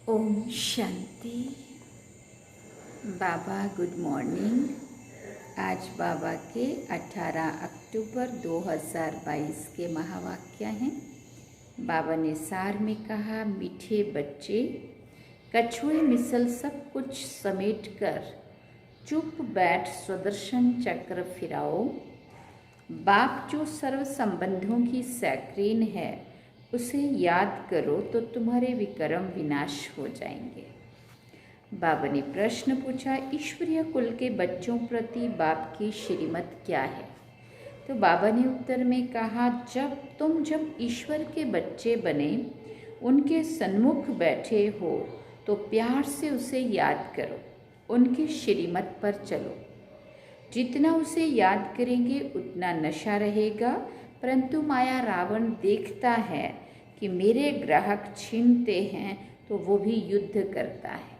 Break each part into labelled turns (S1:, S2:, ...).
S1: ओम शांति। बाबा good morning. आज बाबा के 18 अक्टूबर 2022 के महावाक्य हैं। बाबा ने सार में कहा, मीठे बच्चे, कछुए मिसल सब कुछ समेट कर चुप बैठ सुदर्शन चक्र फिराओ। बाप जो सर्व संबंधों की सैक्रीन है उसे याद करो तो तुम्हारे विक्रम विनाश हो जाएंगे। बाबा ने प्रश्न पूछा, ईश्वरीय कुल के बच्चों प्रति बाप की श्रीमत क्या है? तो बाबा ने उत्तर में कहा, जब ईश्वर के बच्चे बने, उनके सन्मुख बैठे हो तो प्यार से उसे याद करो, उनकी श्रीमत पर चलो। जितना उसे याद करेंगे उतना नशा रहेगा, परंतु माया रावण देखता है कि मेरे ग्राहक छीनते हैं तो वो भी युद्ध करता है।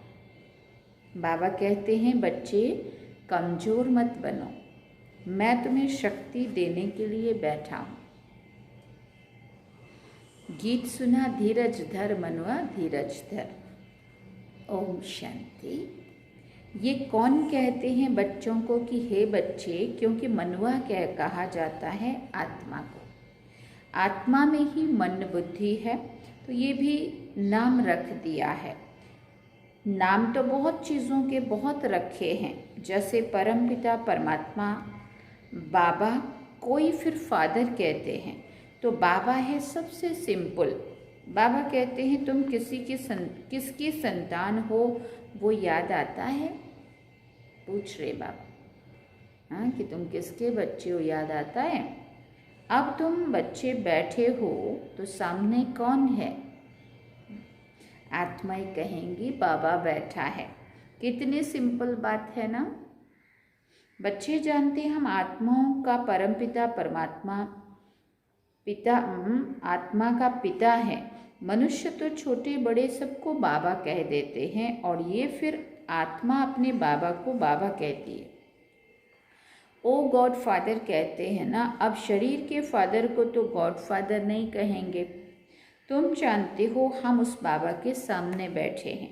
S1: बाबा कहते हैं, बच्चे कमज़ोर मत बनो, मैं तुम्हें शक्ति देने के लिए बैठा हूँ। गीत सुना, धीरज धर मनवा धीरज धर। ओम शांति। ये कौन कहते हैं बच्चों को कि हे बच्चे? क्योंकि मनवा कहा जाता है आत्मा को। आत्मा में ही मन बुद्धि है, तो ये भी नाम रख दिया है। नाम तो बहुत चीज़ों के बहुत रखे हैं, जैसे परमपिता परमात्मा, बाबा, कोई फिर फादर कहते हैं। तो बाबा है सबसे सिंपल। बाबा कहते हैं, तुम किसकी संतान हो वो याद आता है? पूछ रहे बाबा, हाँ, कि तुम किसके बच्चे हो याद आता है? अब तुम बच्चे बैठे हो तो सामने कौन है? आत्माएं कहेंगी बाबा बैठा है। कितनी सिंपल बात है ना। बच्चे जानते हैं हम आत्माओं का परमपिता परमात्मा पिता, आत्मा का पिता है। मनुष्य तो छोटे बड़े सबको बाबा कह देते हैं, और ये फिर आत्मा अपने बाबा को बाबा कहती है। ओ गॉड फादर कहते हैं ना। अब शरीर के फादर को तो गॉड फादर नहीं कहेंगे। तुम जानते हो हम उस बाबा के सामने बैठे हैं।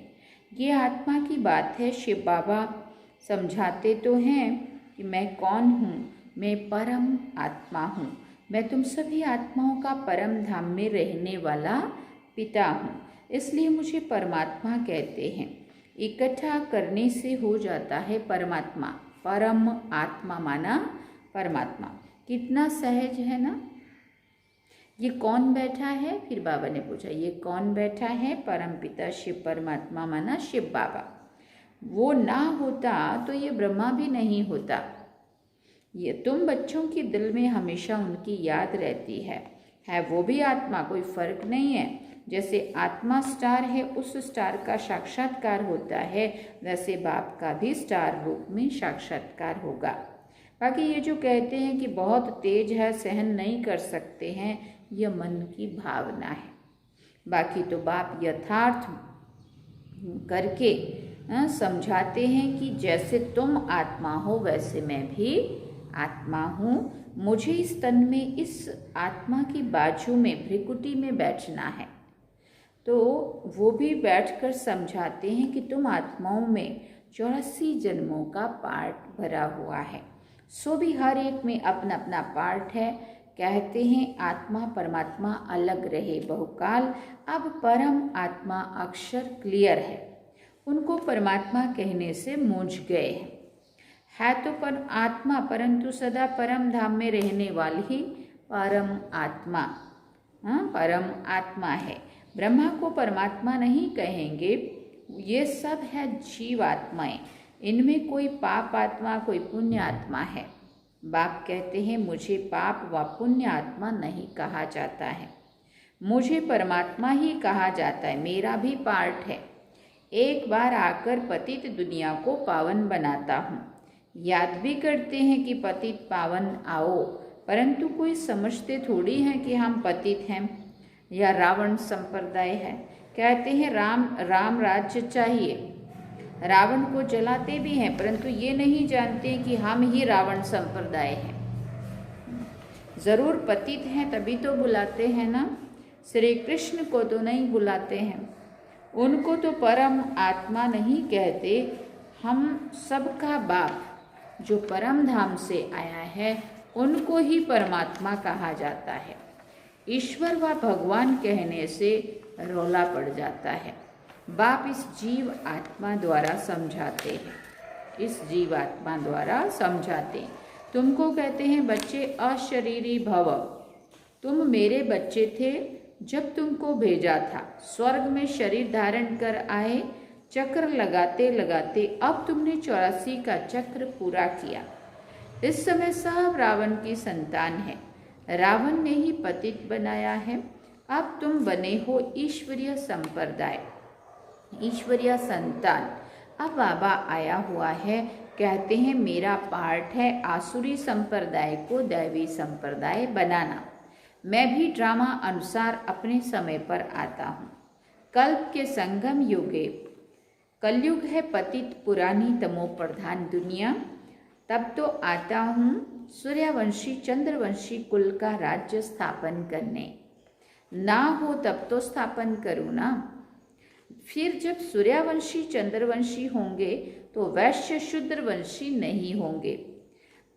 S1: ये आत्मा की बात है। शिव बाबा समझाते तो हैं कि मैं कौन हूँ, मैं परम आत्मा हूँ। मैं तुम सभी आत्माओं का परम धाम में रहने वाला पिता हूँ, इसलिए मुझे परमात्मा कहते हैं। इकट्ठा करने से हो जाता है परमात्मा। परम आत्मा माना परमात्मा। कितना सहज है ना। ये कौन बैठा है? फिर बाबा ने पूछा, ये कौन बैठा है? परम पिता शिव परमात्मा माना शिव बाबा। वो ना होता तो ये ब्रह्मा भी नहीं होता। ये तुम बच्चों के दिल में हमेशा उनकी याद रहती है वो भी आत्मा, कोई फर्क नहीं है। जैसे आत्मा स्टार है, उस स्टार का साक्षात्कार होता है, वैसे बाप का भी स्टार रूप में साक्षात्कार होगा। बाकी ये जो कहते हैं कि बहुत तेज है, सहन नहीं कर सकते हैं, यह मन की भावना है। बाकी तो बाप यथार्थ करके समझाते हैं कि जैसे तुम आत्मा हो वैसे मैं भी आत्मा हूँ। मुझे इस तन में, इस आत्मा की बाजू में, भ्रिकुटी में बैठना है। तो वो भी बैठकर समझाते हैं कि तुम आत्माओं में 84 जन्मों का पार्ट भरा हुआ है। सो भी हर एक में अपना अपना पार्ट है। कहते हैं आत्मा परमात्मा अलग रहे बहुकाल। अब परम आत्मा अक्षर क्लियर है, उनको परमात्मा कहने से मूझ गए हैं। है तो पर आत्मा, परंतु सदा परम धाम में रहने वाली ही परम आत्मा, परम आत्मा है। ब्रह्मा को परमात्मा नहीं कहेंगे। ये सब है जीव आत्माएं। इनमें कोई पाप आत्मा, कोई पुण्य आत्मा है। बाप कहते हैं, मुझे पाप व पुण्य आत्मा नहीं कहा जाता है, मुझे परमात्मा ही कहा जाता है। मेरा भी पार्ट है। एक बार आकर पतित दुनिया को पावन बनाता हूँ। याद भी करते हैं कि पतित पावन आओ, परंतु कोई समझते थोड़ी हैं कि हम पतित हैं या रावण संप्रदाय है। कहते हैं राम राज्य चाहिए, रावण को जलाते भी हैं, परंतु ये नहीं जानते कि हम ही रावण संप्रदाय हैं। जरूर पतित हैं तभी तो बुलाते हैं ना। श्री कृष्ण को तो नहीं बुलाते हैं। उनको तो परम आत्मा नहीं कहते, हम सबका बाप जो परम धाम से आया है उनको ही परमात्मा कहा जाता है। ईश्वर व भगवान कहने से रौला पड़ जाता है। बाप इस जीव आत्मा द्वारा समझाते हैं, इस जीव आत्मा द्वारा समझाते हैं। तुमको कहते हैं बच्चे अशरीरी भव, तुम मेरे बच्चे थे जब तुमको भेजा था, स्वर्ग में शरीर धारण कर आए, चक्र लगाते लगाते अब तुमने 84 का चक्र पूरा किया। इस समय सब रावण की संतान है, रावण ने ही पतित बनाया है। अब तुम बने हो ईश्वरीय संप्रदाय, ईश्वरीय संतान। अब बाबा आया हुआ है, कहते हैं मेरा पार्ट है आसुरी संप्रदाय को दैवी संप्रदाय बनाना। मैं भी ड्रामा अनुसार अपने समय पर आता हूँ। कल्प के संगम युगे, कलयुग है पतित पुरानी तमो प्रधान दुनिया, तब तो आता हूँ सूर्यवंशी चंद्रवंशी कुल का राज्य स्थापन करने। ना हो तब तो स्थापन करूँ ना। फिर जब सूर्यवंशी चंद्रवंशी होंगे तो वैश्य शूद्रवंशी नहीं होंगे।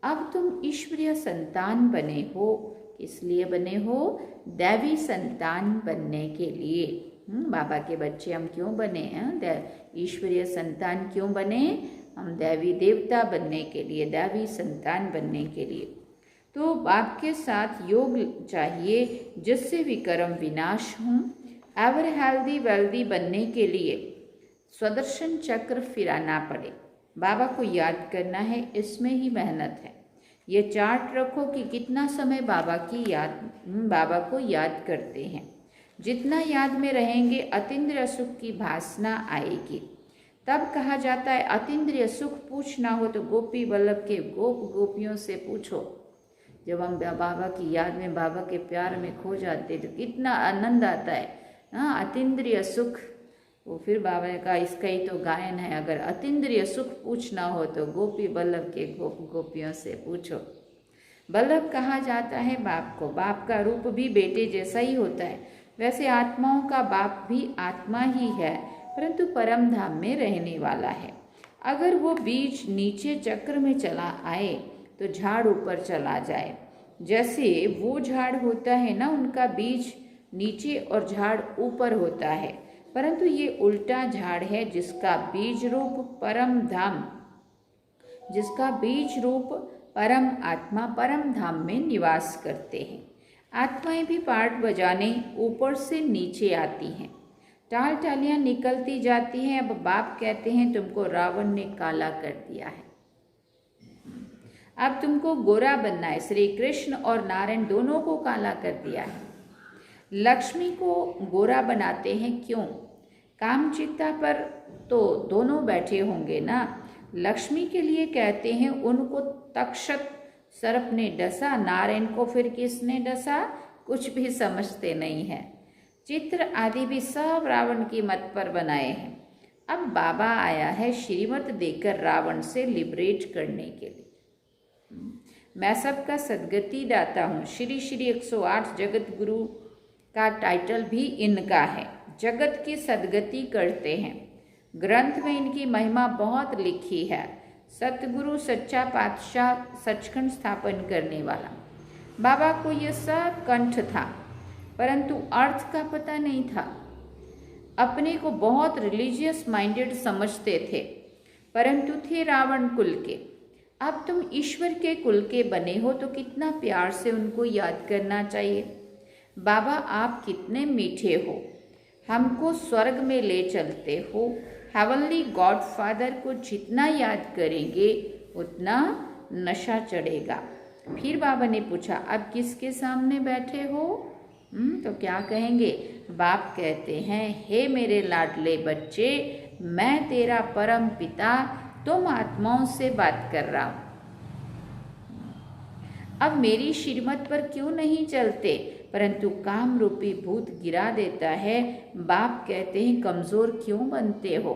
S1: अब तुम ईश्वरीय संतान बने हो, इसलिए बने हो दैवी संतान बनने के लिए। बाबा के बच्चे हम क्यों बने हैं? ईश्वरीय संतान क्यों बने? हम दैवी देवता बनने के लिए, दैवी संतान बनने के लिए। तो बाप के साथ योग चाहिए जिससे विकर्म विनाश हों। एवर हेल्दी वेल्दी बनने के लिए स्वदर्शन चक्र फिराना पड़े। बाबा को याद करना है, इसमें ही मेहनत है। ये चार्ट रखो कि कितना समय बाबा को याद करते हैं। जितना याद में रहेंगे अतीन्द्रिय सुख की भासना आएगी। तब कहा जाता है अतीन्द्रिय सुख पूछना हो तो गोपी वल्लभ के गोपियों से पूछो। जब हम बाबा की याद में, बाबा के प्यार में खो जाते तो कितना आनंद आता है। हाँ, अतीन्द्रिय सुख, वो फिर बाबा ने कहा इसका ही तो गायन है, अगर अतीन्द्रिय सुख पूछना हो तो गोपी वल्लभ के गोपियों से पूछो। वल्लभ कहा जाता है बाप को। बाप का रूप भी बेटे जैसा ही होता है। वैसे आत्माओं का बाप भी आत्मा ही है, परंतु परम धाम में रहने वाला है। अगर वो बीज नीचे चक्र में चला आए तो झाड़ ऊपर चला जाए। जैसे वो झाड़ होता है ना, उनका बीज नीचे और झाड़ ऊपर होता है, परंतु ये उल्टा झाड़ है जिसका बीज रूप परम धाम, जिसका बीज रूप परम आत्मा परम धाम में निवास करते हैं। आत्माएं भी पार्ट बजाने ऊपर से नीचे आती हैं, टाल टालियां निकलती जाती हैं। अब बाप कहते हैं तुमको रावण ने काला कर दिया है, अब तुमको गोरा बनना है। श्री कृष्ण और नारायण दोनों को काला कर दिया है। लक्ष्मी को गोरा बनाते हैं क्यों? कामचित्ता पर तो दोनों बैठे होंगे ना। लक्ष्मी के लिए कहते हैं उनको तक्षक सर्प ने डसा, नारायण को फिर किसने डसा? कुछ भी समझते नहीं है। चित्र आदि भी सब रावण की मत पर बनाए हैं। अब बाबा आया है श्रीमत देकर रावण से लिबरेट करने के लिए। मैं सबका सदगति दाता हूँ। श्री श्री 108 जगत गुरु का टाइटल भी इनका है। जगत की सदगति करते हैं। ग्रंथ में इनकी महिमा बहुत लिखी है। सतगुरु सच्चा पातशाह, सचखंड स्थापन करने वाला। बाबा को यह सब कंठ था, परंतु अर्थ का पता नहीं था। अपने को बहुत रिलीजियस माइंडेड समझते थे, परंतु थे रावण कुल के। अब तुम ईश्वर के कुल के बने हो तो कितना प्यार से उनको याद करना चाहिए। बाबा आप कितने मीठे हो, हमको स्वर्ग में ले चलते हो। हेवनली गॉड फादर को जितना याद करेंगे उतना नशा चढ़ेगा। फिर बाबा ने पूछा अब किसके सामने बैठे हो? तो क्या कहेंगे? बाप कहते हैं हे मेरे लाडले बच्चे, मैं तेरा परम पिता तुम आत्माओं से बात कर रहा हूँ। अब मेरी श्रीमत पर क्यों नहीं चलते? परंतु काम रूपी भूत गिरा देता है। बाप कहते हैं कमजोर क्यों बनते हो?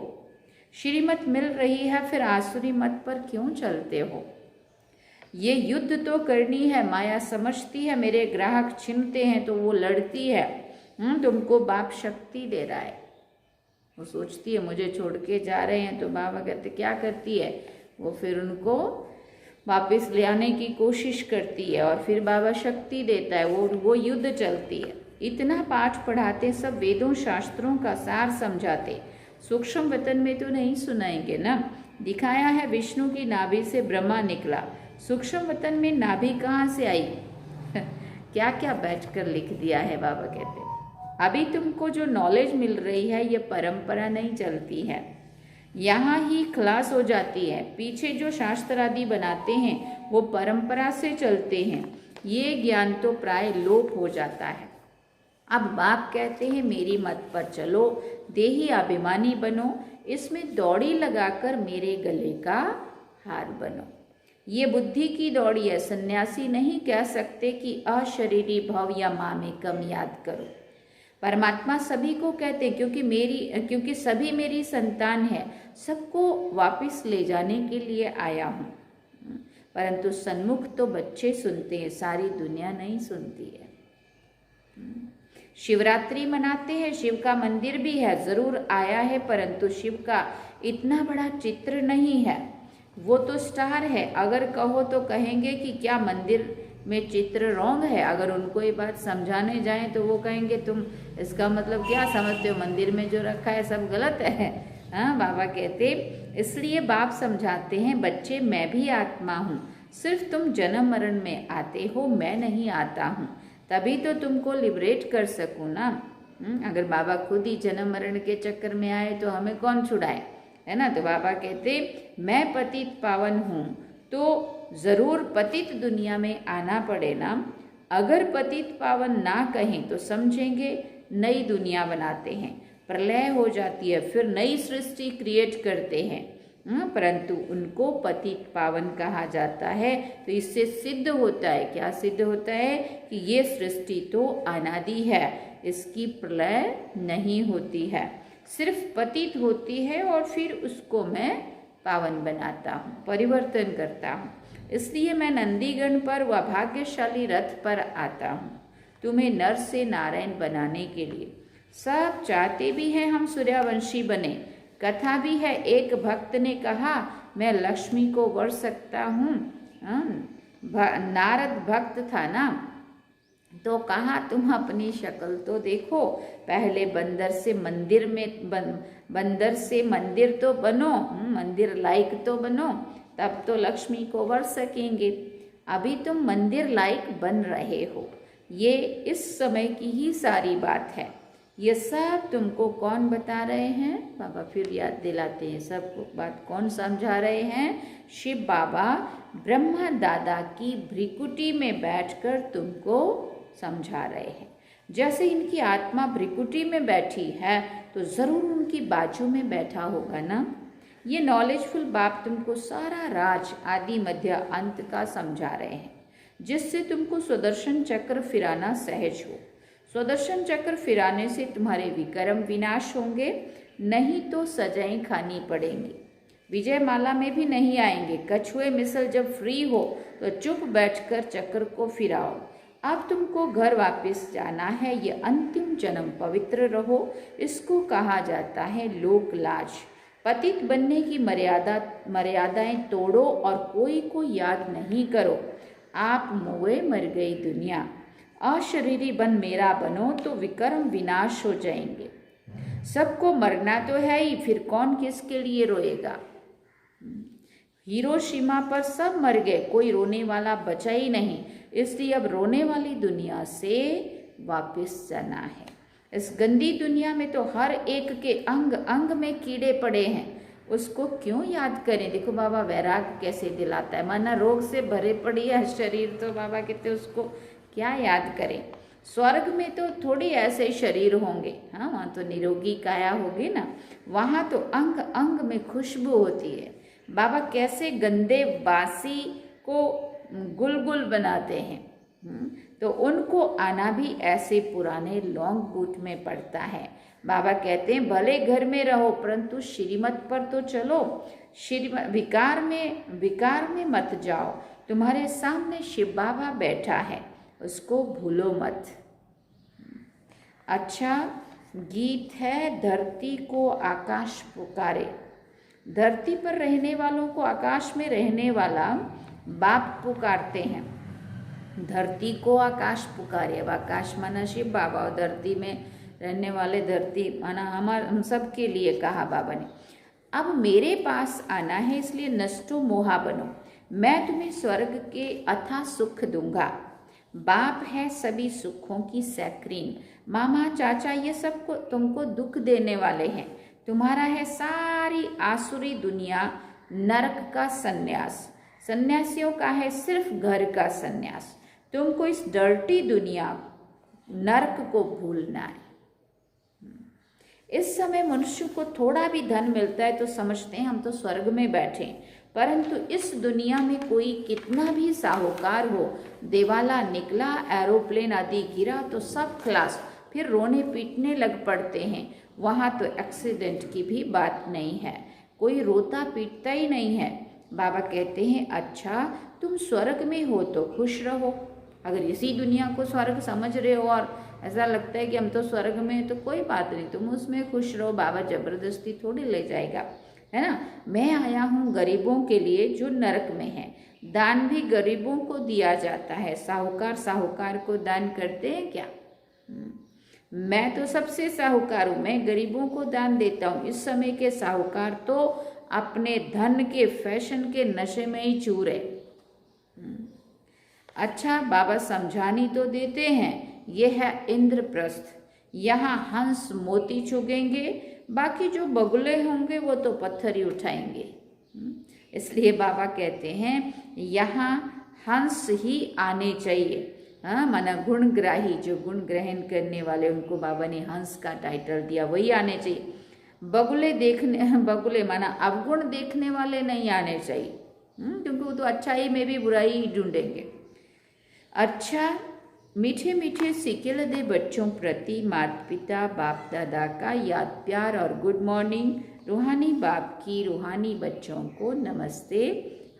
S1: श्रीमत मिल रही है फिर आसुरी मत पर क्यों चलते हो? ये युद्ध तो करनी है। माया समझती है मेरे ग्राहक छिनते हैं तो वो लड़ती है। तुमको बाप शक्ति दे रहा है। वो सोचती है मुझे छोड़ के जा रहे हैं, तो बाबा कहते क्या करती है, वो फिर उनको वापस ले आने की कोशिश करती है और फिर बाबा शक्ति देता है, वो युद्ध चलती है। इतना पाठ पढ़ाते, सब वेदों शास्त्रों का सार समझाते, सूक्ष्म वतन में तो नहीं सुनाएंगे ना। दिखाया है विष्णु की नाभि से ब्रह्मा निकला, सूक्ष्म वतन में नाभि कहाँ से आई क्या क्या बैठकर लिख दिया है। बाबा कहते अभी तुमको जो नॉलेज मिल रही है ये परंपरा नहीं चलती है, यहाँ ही खलास हो जाती है। पीछे जो शास्त्र आदि बनाते हैं वो परंपरा से चलते हैं, ये ज्ञान तो प्राय लोप हो जाता है। अब बाप कहते हैं मेरी मत पर चलो, देही अभिमानी बनो, इसमें दौड़ी लगाकर मेरे गले का हार बनो। ये बुद्धि की दौड़ी है, सन्यासी नहीं कह सकते कि अशरीरी भव या मामेकम याद करो। परमात्मा सभी को कहते हैं क्योंकि सभी मेरी संतान है, सबको वापस ले जाने के लिए आया हूँ। परंतु सन्मुख तो बच्चे सुनते हैं, सारी दुनिया नहीं सुनती है। शिवरात्रि मनाते हैं, शिव का मंदिर भी है, जरूर आया है, परंतु शिव का इतना बड़ा चित्र नहीं है, वो तो स्टार है। अगर कहो तो कहेंगे कि क्या मंदिर में चित्र रॉन्ग है। अगर उनको ये बात समझाने जाएं तो वो कहेंगे तुम इसका मतलब क्या समझते हो, मंदिर में जो रखा है सब गलत है। हाँ, बाबा कहते इसलिए बाप समझाते हैं बच्चे मैं भी आत्मा हूँ, सिर्फ तुम जन्म मरण में आते हो, मैं नहीं आता हूँ, तभी तो तुमको लिबरेट कर सकूँ ना। अगर बाबा खुद ही जन्म मरण के चक्कर में आए तो हमें कौन छुड़ाए, है ना। तो बाबा कहते मैं पतित पावन हूँ, तो ज़रूर पतित दुनिया में आना पड़े ना। अगर पतित पावन ना कहें तो समझेंगे नई दुनिया बनाते हैं, प्रलय हो जाती है, फिर नई सृष्टि क्रिएट करते हैं। परंतु उनको पतित पावन कहा जाता है। तो इससे सिद्ध होता है, क्या सिद्ध होता है कि ये सृष्टि तो अनादि है, इसकी प्रलय नहीं होती है, सिर्फ पतित होती है और फिर उसको मैं पावन बनाता हूँ, परिवर्तन करता हूँ। इसलिए मैं नंदीगण पर व भाग्यशाली रथ पर आता हूँ, तुम्हें नर से नारायण बनाने के लिए। सब चाहते भी हैं हम सूर्यवंशी बने। कथा भी है, एक भक्त ने कहा मैं लक्ष्मी को वर सकता हूँ। नारद भक्त था ना, तो कहा तुम अपनी शक्ल तो देखो, पहले बंदर से मंदिर तो बनो, मंदिर लायक तो बनो, तब तो लक्ष्मी को वर सकेंगे। अभी तुम मंदिर लायक बन रहे हो, ये इस समय की ही सारी बात है। ये सब तुमको कौन बता रहे हैं, बाबा फिर याद दिलाते हैं सबको बात कौन समझा रहे हैं। शिव बाबा ब्रह्मा दादा की भ्रिकुटी में बैठकर तुमको समझा रहे हैं। जैसे इनकी आत्मा भ्रिकुटी में बैठी है तो ज़रूर उनकी बाजू में बैठा होगा ना। ये नॉलेजफुल बाप तुमको सारा राज आदि मध्य अंत का समझा रहे हैं, जिससे तुमको सुदर्शन चक्र फिराना सहज हो। सुदर्शन चक्र फिराने से तुम्हारे विक्रम विनाश होंगे, नहीं तो सजाएं खानी पड़ेंगी। विजय माला में भी नहीं आएंगे। कछुए मिसल जब फ्री हो तो चुप बैठकर चक्र को फिराओ। अब तुमको घर वापस जाना है, ये अंतिम जन्म पवित्र रहो, इसको कहा जाता है लोक लाज। पतित बनने की मर्यादाएं तोड़ो और कोई को याद नहीं करो। आप मोए मर गई दुनिया, अशरीरी बन मेरा बनो तो विक्रम विनाश हो जाएंगे। सबको मरना तो है ही, फिर कौन किसके लिए रोएगा। हिरोशिमा पर सब मर गए, कोई रोने वाला बचा ही नहीं, इसलिए अब रोने वाली दुनिया से वापस जाना है। इस गंदी दुनिया में तो हर एक के अंग अंग में कीड़े पड़े हैं, उसको क्यों याद करें। देखो बाबा वैराग कैसे दिलाता है, माना रोग से भरे पड़ी है शरीर, तो बाबा कहते उसको क्या याद करें। स्वर्ग में तो थोड़ी ऐसे शरीर होंगे, हाँ वहाँ तो निरोगी काया होगी ना, वहाँ तो अंग अंग में खुशबू होती है। बाबा कैसे गंदे बासी को गुलगुल बनाते हैं, तो उनको आना भी ऐसे पुराने लौंग बूट में पड़ता है। बाबा कहते हैं भले घर में रहो परंतु श्रीमत पर तो चलो, विकार में मत जाओ। तुम्हारे सामने शिव बाबा बैठा है, उसको भूलो मत। अच्छा, गीत है धरती को आकाश पुकारे। धरती पर रहने वालों को आकाश में रहने वाला बाप पुकारते हैं। धरती को आकाश पुकारे। अब आकाश माना शिव बाबा और धरती में रहने वाले धरती माना हम सब के लिए कहा बाबा ने। अब मेरे पास आना है, इसलिए नष्टो मोहा बनो। मैं तुम्हें स्वर्ग के अथाह सुख दूंगा। बाप है सभी सुखों की सैक्रीन। मामा चाचा ये सब को तुमको दुख देने वाले हैं। तुम्हारा है सारी आसुरी दुनिया नरक का सन्यास। सन्यासियों का है सिर्फ घर का सन्यास। तुमको इस डर्टी दुनिया नरक को भूलना है। इस समय मनुष्य को थोड़ा भी धन मिलता है तो समझते हैं हम तो स्वर्ग में बैठे, परंतु इस दुनिया में कोई कितना भी साहूकार हो, दिवाला निकला, एरोप्लेन आदि गिरा तो सब खलास, फिर रोने पीटने लग पड़ते हैं। वहाँ तो एक्सीडेंट की भी बात नहीं है, कोई रोता पीटता ही नहीं है। बाबा कहते हैं अच्छा तुम स्वर्ग में हो तो खुश रहो। अगर इसी दुनिया को स्वर्ग समझ रहे हो और ऐसा लगता है कि हम तो स्वर्ग में, तो कोई बात नहीं, तुम उसमें खुश रहो। बाबा जबरदस्ती थोड़ी ले जाएगा, है ना। मैं आया हूँ गरीबों के लिए जो नरक में है। दान भी गरीबों को दिया जाता है। साहूकार को दान करते हैं क्या? मैं तो सबसे साहूकार हूँ, मैं गरीबों को दान देता हूँ। इस समय के साहूकार तो अपने धन के फैशन के नशे में ही चूर है। अच्छा बाबा समझानी तो देते हैं, ये है इंद्रप्रस्थ। यहाँ हंस मोती चुगेंगे, बाकी जो बगुले होंगे वो तो पत्थर ही उठाएंगे। इसलिए बाबा कहते हैं यहाँ हंस ही आने चाहिए। हाँ, माना गुणग्राही, जो गुण ग्रहण करने वाले उनको बाबा ने हंस का टाइटल दिया, वही आने चाहिए। बगुले माना अवगुण देखने वाले नहीं आने चाहिए, क्योंकि वो तो अच्छाई में भी बुराई ही ढूंढेंगे। अच्छा मीठे मीठे सिक्के दे बच्चों प्रति माता पिता बाप दादा का याद प्यार और गुड मॉर्निंग। रूहानी बाप की रूहानी बच्चों को नमस्ते।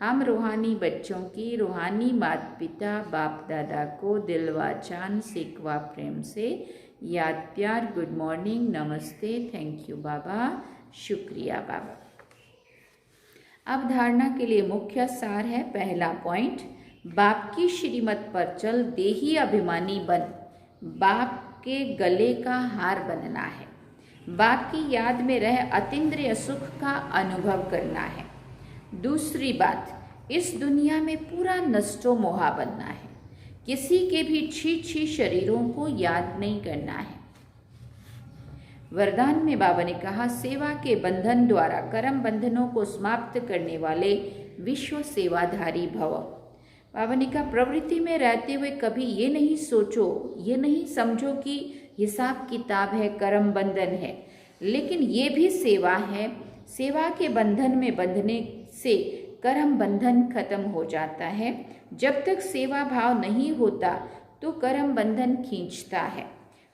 S1: हम रूहानी बच्चों की रूहानी माता पिता बाप दादा को दिलवा चांद सिकवा प्रेम से याद प्यार गुड मॉर्निंग नमस्ते। थैंक यू बाबा, शुक्रिया बाबा। अब धारणा के लिए मुख्य सार है। पहला पॉइंट, बाप की श्रीमत पर चल, देही अभिमानी बन। बाप के गले का हार बनना है। बाप की याद में रह अतीन्द्रिय सुख का अनुभव करना है। दूसरी बात, इस दुनिया में पूरा नष्टो मोहा बनना है। किसी के भी छी शरीरों को याद नहीं करना है। वरदान में बाबा ने कहा, सेवा के बंधन द्वारा कर्म बंधनों को समाप्त करने वाले विश्व सेवाधारी भव। बाबा ने कहा, प्रवृत्ति में रहते हुए कभी ये नहीं सोचो, ये नहीं समझो कि हिसाब किताब है, कर्म बंधन है, लेकिन ये भी सेवा है। सेवा के बंधन में बंधने से कर्म बंधन खत्म हो जाता है। जब तक सेवा भाव नहीं होता तो कर्म बंधन खींचता है।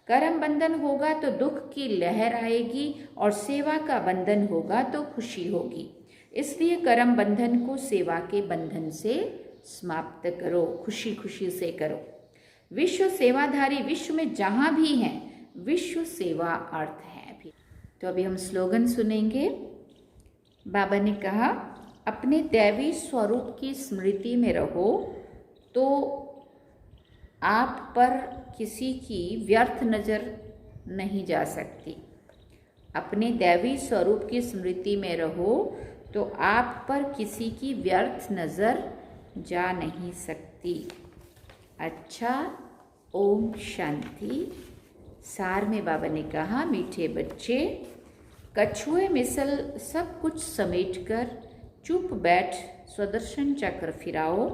S1: कर्म बंधन होगा तो दुख की लहर आएगी और सेवा का बंधन होगा तो खुशी होगी। इसलिए कर्म बंधन को सेवा के बंधन से समाप्त करो, खुशी खुशी से करो। विश्व सेवाधारी विश्व में जहाँ भी हैं, विश्व सेवा अर्थ है। अभी तो अभी हम स्लोगन सुनेंगे। बाबा ने कहा, अपने दैवी स्वरूप की स्मृति में रहो तो आप पर किसी की व्यर्थ नज़र नहीं जा सकती। अपने दैवी स्वरूप की स्मृति में रहो तो आप पर किसी की व्यर्थ नज़र जा नहीं सकती। अच्छा, ओम शांति। सार में बाबा ने कहा, मीठे बच्चे, कछुए मिसल सब कुछ समेटकर चुप बैठ स्वदर्शन चक्र फिराओ।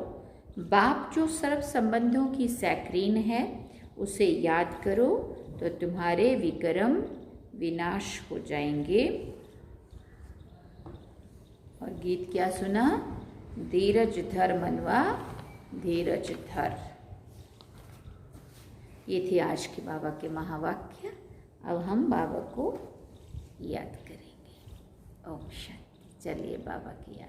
S1: बाप जो सर्व संबंधों की सैक्रीन है, उसे याद करो तो तुम्हारे विक्रम विनाश हो जाएंगे। और गीत क्या सुना? धीरज धर मनवा धीरज धर। ये थे आज के बाबा के महावाक्य। अब हम बाबा को याद करेंगे। ओम शांति। चलिए बाबा की याद।